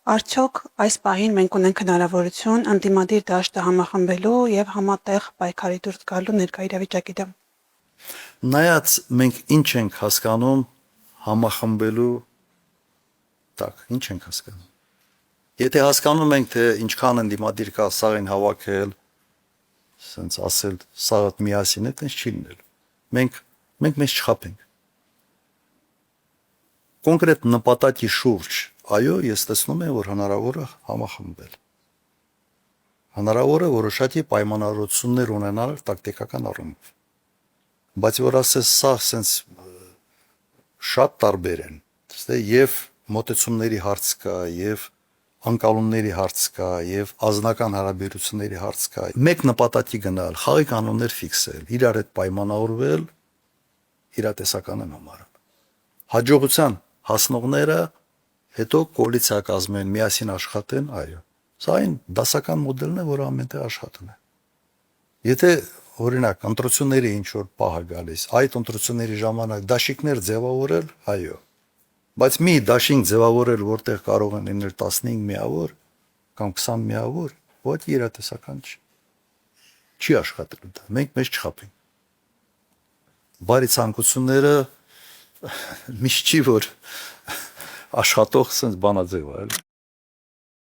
Արդյոք այս պահին մենք ունենք հնարավորություն ընդդիմադիր դաշտը համախմբելու եւ համատեղ պայքարի դուրս գալու ներկա իրավիճակի դեմ։ Նայած մենք ինչ ենք հասկանում համախմբելու տակ, ինչ ենք հասկանում։ Եթե հասկանում ենք, թե ինչքան ընդդիմադիր կա սաղին հավաքել, ասենց ասել, սաղը միասին է, տենց չի լինելու։ Մենք մեզ չխաբենք։ Կոնկրետ նպատակի շուրջ, այո, ես տեսնում եմ, որ հնարավոր է համախմբել։ Հնարավոր է որոշակի պայմանավորություններ ունենալ տակտիկական առումով։ Բայց որ ասես սա սենց շատ տարբեր են, եւ մոտեցումների հարց կա, եւ անկալումների հարց կա, եւ ազնական հարաբերությունների հարց կա։ Մեկ նպատակի գնալ, խաղի կանոններ ֆիքսել, իրար հետ պայմանավորվել, իրատեսական համարել։ Հաջողության հասնողները հետո կոալիցիա կազմեն, միասին աշխատեն, այո։ Սա այն դասական մոդելն է, որը ամենտեղ աշխատում է։ Եթե օրինակ ընտրությունների ինչ որ պահ է գալիս, այդ ընտրությունների ժամանակ դաշինքներ ձևավորել, այո։ Բայց մի դաշինք ձևավորել, որտեղ կարող են լինել 15 միավոր կամ 20 միավոր, ոչ իրատեսական չի։ Չի աշխատելու դա։ Մենք մեզ չխաբենք։ Բարի ցանկությունները միշտ չի որ աշխատող sense բանաձև է, այլ